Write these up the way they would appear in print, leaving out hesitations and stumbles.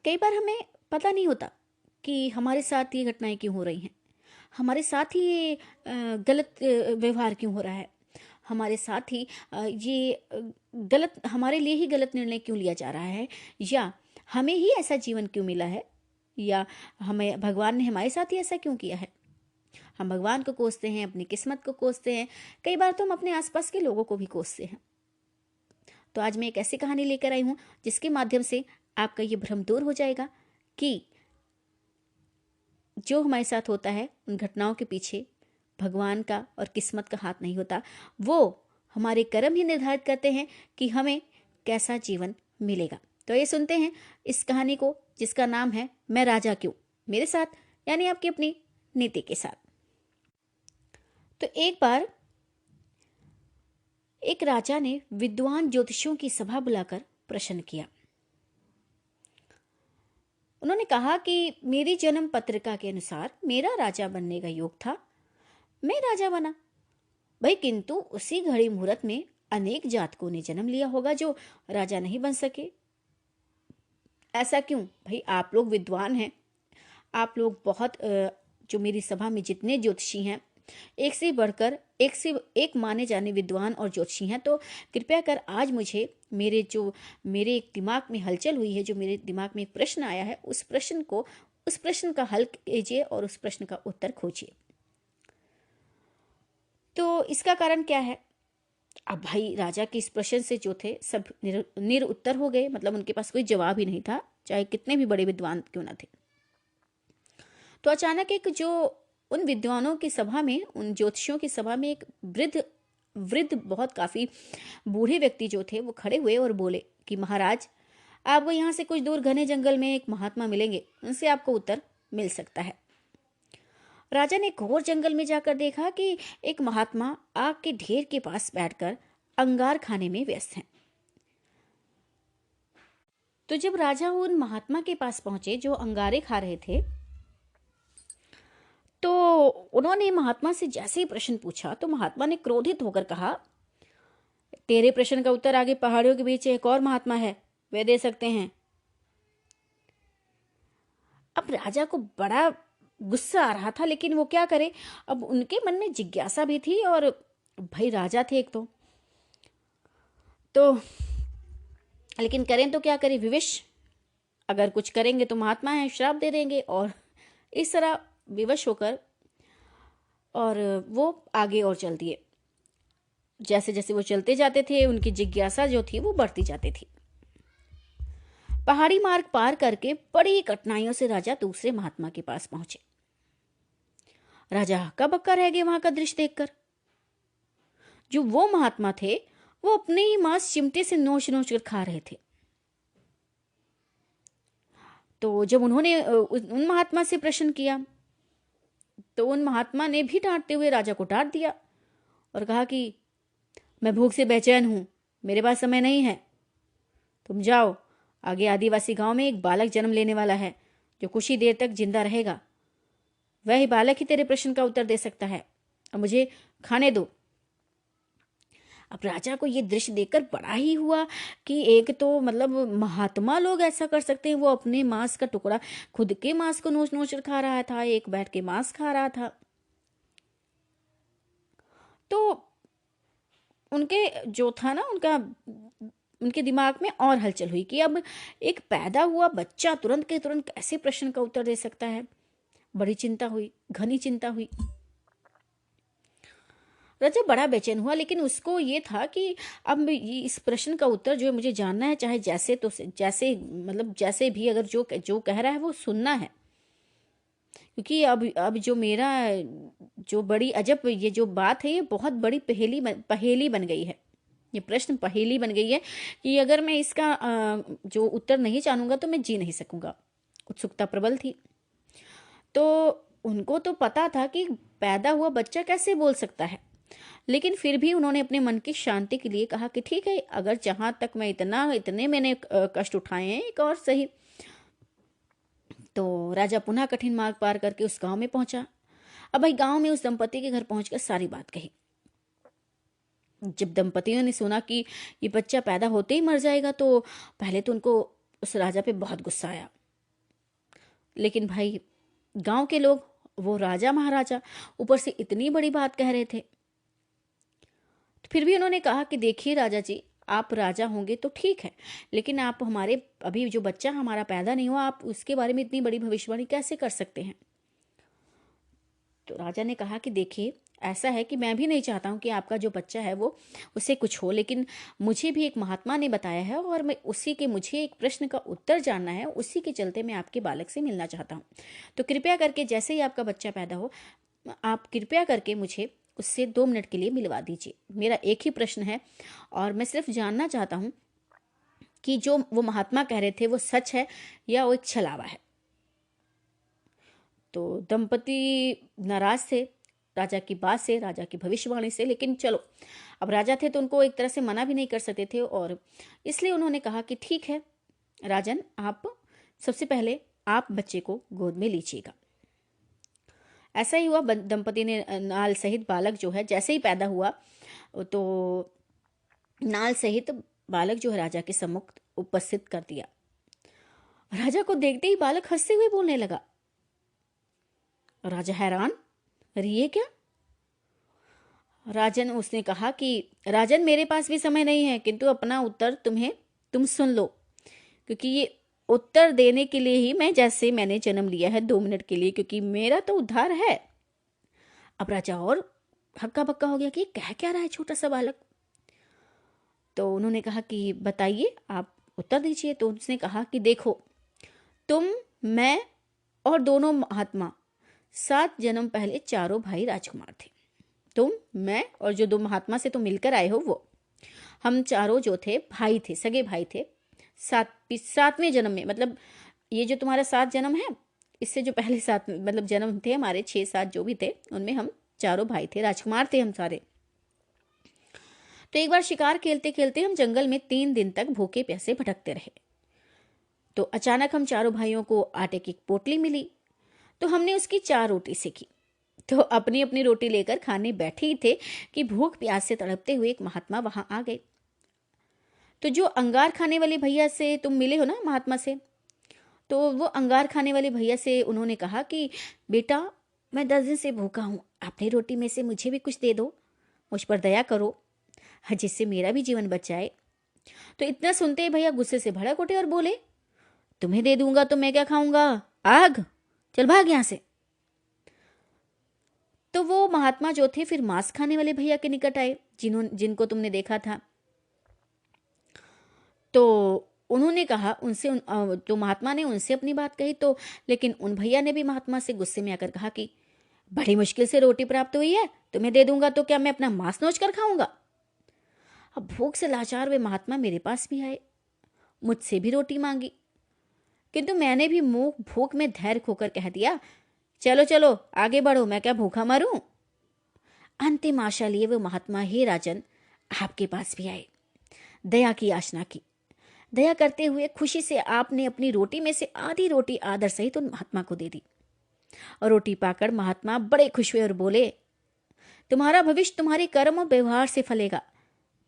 कई बार हमें पता नहीं होता कि हमारे साथ ये घटनाएं क्यों हो रही हैं, हमारे साथ ही ये गलत व्यवहार क्यों हो रहा है, हमारे साथ ही ये गलत, हमारे लिए ही गलत निर्णय क्यों लिया जा रहा है, या हमें ही ऐसा जीवन क्यों मिला है, या हमें भगवान ने हमारे साथ ही ऐसा क्यों किया है। हम भगवान को कोसते हैं, अपनी किस्मत को कोसते हैं, कई बार तो हम अपने आसपास के लोगों को भी कोसते हैं। तो आज मैं एक ऐसी कहानी लेकर आई हूं जिसके माध्यम से आपका ये भ्रम दूर हो जाएगा कि जो हमारे साथ होता है उन घटनाओं के पीछे भगवान का और किस्मत का हाथ नहीं होता। वो हमारे कर्म ही निर्धारित करते हैं कि हमें कैसा जीवन मिलेगा। तो ये सुनते हैं इस कहानी को जिसका नाम है मैं राजा क्यों, मेरे साथ यानी आपकी अपनी नीति के साथ। तो एक बार एक राजा ने विद्वान ज्योतिषियों की सभा बुलाकर प्रश्न किया। उन्होंने कहा कि मेरी जन्म पत्रिका के अनुसार मेरा राजा बनने का योग था, मैं राजा बना भाई, किंतु उसी घड़ी मुहूर्त में अनेक जातकों ने जन्म लिया होगा जो राजा नहीं बन सके। ऐसा क्यों भाई? आप लोग विद्वान हैं, आप लोग बहुत जो मेरी सभा में जितने ज्योतिषी हैं, एक से बढ़कर एक माने जाने विद्वान और ज्योतिषी हैं, तो कृपया कर आज मुझे मेरे एक दिमाग में हलचल हुई है, जो मेरे दिमाग में एक प्रश्न आया है, उस प्रश्न का हल कीजिए और उस प्रश्न का उत्तर खोजिए। तो इसका कारण क्या है? अब भाई राजा के इस प्रश्न से जो थे सब निरुत्तर हो गए, मतलब उनके पास कोई जवाब ही नहीं था, चाहे कितने भी बड़े विद्वान क्यों ना थे। तो अचानक एक जो उन विद्वानों की सभा में, उन ज्योतिषियों की सभा में एक वृद्ध बहुत काफी बूढ़े व्यक्ति जो थे वो खड़े हुए और बोले कि महाराज, आपको यहाँ से कुछ दूर घने जंगल में एक महात्मा मिलेंगे, उनसे आपको उत्तर मिल सकता है। राजा ने घोर जंगल में जाकर देखा कि एक महात्मा आग के ढेर के पास बैठकर अंगार खाने में व्यस्त हैं। तो जब राजा उन महात्मा के पास पहुंचे जो अंगारे खा रहे थे, तो उन्होंने महात्मा से जैसे ही प्रश्न पूछा तो महात्मा ने क्रोधित होकर कहा, तेरे प्रश्न का उत्तर आगे पहाड़ियों के बीच एक और महात्मा है, वे दे सकते हैं। अब राजा को बड़ा गुस्सा आ रहा था, लेकिन वो क्या करे, अब उनके मन में जिज्ञासा भी थी और भाई राजा थे एक तो लेकिन करें तो क्या करें, विवश, अगर कुछ करेंगे तो महात्मा है श्राप दे देंगे। और इस तरह विवश होकर और वो आगे और चल दिए। जैसे जैसे वो चलते जाते थे उनकी जिज्ञासा जो थी वो बढ़ती जाती थी। पहाड़ी मार्ग पार करके बड़ी कठिनाइयों से राजा दूसरे महात्मा के पास पहुंचे। राजा हक्का बक्का रह गए वहां का दृश्य देखकर। जो वो महात्मा थे वो अपने ही मांस चिमटे से नोच नोच कर खा रहे थे। तो जब उन्होंने उन महात्मा से प्रश्न किया तो उन महात्मा ने भी डांटते हुए राजा को डांट दिया और कहा कि मैं भूख से बेचैन हूं, मेरे पास समय नहीं है, तुम जाओ, आगे आदिवासी गांव में एक बालक जन्म लेने वाला है जो कुछ ही देर तक जिंदा रहेगा, वही बालक ही तेरे प्रश्न का उत्तर दे सकता है, अब मुझे खाने दो। अब राजा को ये दृश्य देखकर बड़ा ही हुआ कि एक तो मतलब महात्मा लोग ऐसा कर सकते हैं, वो अपने मांस का टुकड़ा, खुद के मांस को नोच नोच कर खा रहा था, एक बैठ के मांस खा रहा था। तो उनके जो था ना उनके दिमाग में और हलचल हुई कि अब एक पैदा हुआ बच्चा तुरंत के तुरंत कैसे प्रश्न का उत्तर दे सकता है। बड़ी चिंता हुई, घनी चिंता हुई। राजा बड़ा बेचैन हुआ, लेकिन उसको ये था कि अब इस प्रश्न का उत्तर जो है मुझे जानना है, चाहे जैसे मतलब जैसे भी, अगर जो कह रहा है वो सुनना है, क्योंकि अब जो मेरा जो बड़ी अजब ये जो बात है ये बहुत बड़ी पहेली बन गई है। ये प्रश्न पहेली बन गई है कि अगर मैं इसका जो उत्तर नहीं जानूंगा तो मैं जी नहीं सकूंगा। उत्सुकता प्रबल थी। तो उनको तो पता था कि पैदा हुआ बच्चा कैसे बोल सकता है, लेकिन फिर भी उन्होंने अपने मन की शांति के लिए कहा कि ठीक है, अगर जहां तक मैं इतने मैंने कष्ट उठाए हैं, एक और सही। तो राजा पुनः कठिन मार्ग पार करके उस गांव में पहुंचा। अब भाई गांव में उस दंपति के घर पहुंचकर सारी बात कही। जब दंपतियों ने सुना कि ये बच्चा पैदा होते ही मर जाएगा तो पहले तो उनको उस राजा पे बहुत गुस्सा आया। लेकिन भाई गांव के लोग, वो राजा महाराजा, ऊपर से इतनी बड़ी बात कह रहे थे। फिर भी उन्होंने कहा कि देखिए राजा जी, आप राजा होंगे तो ठीक है, लेकिन आप हमारे, अभी जो बच्चा हमारा पैदा नहीं हुआ, आप उसके बारे में इतनी बड़ी भविष्यवाणी कैसे कर सकते हैं। तो राजा ने कहा कि देखिए, ऐसा है कि मैं भी नहीं चाहता हूं कि आपका जो बच्चा है वो उसे कुछ हो, लेकिन मुझे भी एक महात्मा ने बताया है और मैं उसी के, मुझे एक प्रश्न का उत्तर जानना है, उसी के चलते मैं आपके बालक से मिलना चाहता हूँ। तो कृपया करके जैसे ही आपका बच्चा पैदा हो, आप कृपया करके मुझे उससे 2 मिनट के लिए मिलवा दीजिए। मेरा एक ही प्रश्न है और मैं सिर्फ जानना चाहता हूँ कि जो वो महात्मा कह रहे थे वो सच है या वो एक छलावा है। तो दंपति नाराज थे राजा की बात से, राजा की भविष्यवाणी से, लेकिन चलो, अब राजा थे तो उनको एक तरह से मना भी नहीं कर सकते थे, और इसलिए उन्होंने कहा कि ठीक है राजन, आप सबसे पहले आप बच्चे को गोद में लीजिएगा। ऐसा ही हुआ। दंपति ने नाल सहित बालक जो है जैसे ही पैदा हुआ, तो नाल सहित बालक जो है राजा के सम्मुख उपस्थित कर दिया। राजा को देखते ही बालक हंसते हुए बोलने लगा। राजा हैरान, अरे ये क्या? राजन, उसने कहा कि राजन, मेरे पास भी समय नहीं है, किंतु अपना उत्तर तुम सुन लो, क्योंकि ये उत्तर देने के लिए ही मैंने जन्म लिया है 2 मिनट के लिए, क्योंकि मेरा तो उद्धार है। अब राजा और हक्का बक्का हो गया कि कह क्या रहा है छोटा सा बालक। तो उन्होंने कहा कि बताइए, आप उत्तर दीजिए। तो उसने कहा कि देखो, तुम, मैं और दोनों महात्मा 7 जन्म पहले चारों भाई राजकुमार थे। तुम, मैं और जो 2 महात्मा से तुम मिलकर आए हो वो, हम चारों जो थे भाई थे, सगे भाई थे। 7वें जन्म में, मतलब ये जो तुम्हारा 7 जन्म है, इससे जो पहले 7 मतलब जन्म थे हमारे, 6-7 जो भी थे, उनमें हम चारों भाई थे, राजकुमार थे हम सारे। तो एक बार शिकार खेलते खेलते हम जंगल में 3 दिन तक भूखे प्यासे भटकते रहे। तो अचानक हम चारों भाइयों को आटे की पोटली मिली, तो हमने उसकी 4 रोटी सेकी। तो अपनी अपनी रोटी लेकर खाने बैठे ही थे कि भूख प्यास से तड़पते हुए एक महात्मा वहां आ गए। तो जो अंगार खाने वाले भैया से तुम मिले हो ना, महात्मा से, तो वो अंगार खाने वाले भैया से उन्होंने कहा कि बेटा, मैं 10 दिन से भूखा हूँ, अपनी रोटी में से मुझे भी कुछ दे दो, मुझ पर दया करो, जिससे मेरा भी जीवन बच जाए। तो इतना सुनते ही भैया गुस्से से भड़क उठे और बोले, तुम्हें दे दूंगा तो मैं क्या खाऊंगा, आग, चल भाग यहां से। तो वो महात्मा जो थे फिर मांस खाने वाले भैया के निकट आए, जिनको तुमने देखा था। तो उन्होंने कहा उनसे, तो महात्मा ने उनसे अपनी बात कही, तो लेकिन उन भैया ने भी महात्मा से गुस्से में आकर कहा कि बड़ी मुश्किल से रोटी प्राप्त हुई है, तुम्हें दे दूंगा तो क्या मैं अपना मांस नोच कर खाऊंगा। अब भूख से लाचार वे महात्मा मेरे पास भी आए, मुझसे भी रोटी मांगी, किंतु मैंने भी मुंह भूख में धैर्य खोकर कह दिया, चलो चलो आगे बढ़ो, मैं क्या भूखा मरूं। अंतिम आशा लिए वो महात्मा, हे राजन, आपके पास भी आए, दया की याचना की। दया करते हुए खुशी से आपने अपनी रोटी में से आधी रोटी आदर सहित उन महात्मा को दे दी, और रोटी पाकर महात्मा बड़े खुश हुए और बोले, तुम्हारा भविष्य तुम्हारे कर्म और व्यवहार से फलेगा।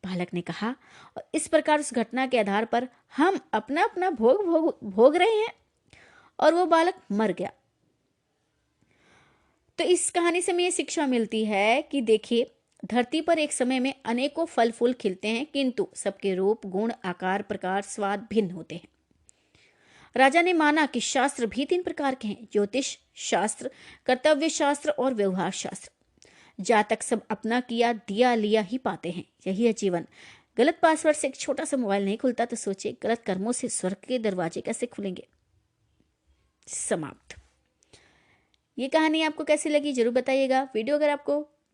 बालक ने कहा, और इस प्रकार उस घटना के आधार पर हम अपना अपना भोग रहे हैं, और वो बालक मर गया। तो इस कहानी से हमें ये शिक्षा मिलती है कि देखिए, धरती पर एक समय में अनेकों फल फूल खिलते हैं, किंतु सबके रूप, गुण, आकार, प्रकार, स्वाद भिन्न होते हैं। राजा ने माना कि शास्त्र भी 3 प्रकार के हैं, ज्योतिष शास्त्र, कर्तव्य शास्त्र और व्यवहार शास्त्र। जातक सब अपना किया दिया लिया ही पाते हैं, यही है जीवन। गलत पासवर्ड से एक छोटा सा मोबाइल नहीं खुलता, तो सोचिए गलत कर्मों से स्वर्ग के दरवाजे कैसे खुलेंगे। समाप्त। ये कहानी आपको कैसी लगी जरूर बताइएगा।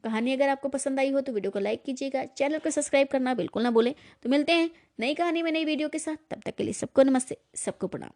कहानी अगर आपको पसंद आई हो तो वीडियो को लाइक कीजिएगा, चैनल को सब्सक्राइब करना बिल्कुल ना भूलें। तो मिलते हैं नई कहानी में नई वीडियो के साथ, तब तक के लिए सबको नमस्ते, सबको प्रणाम।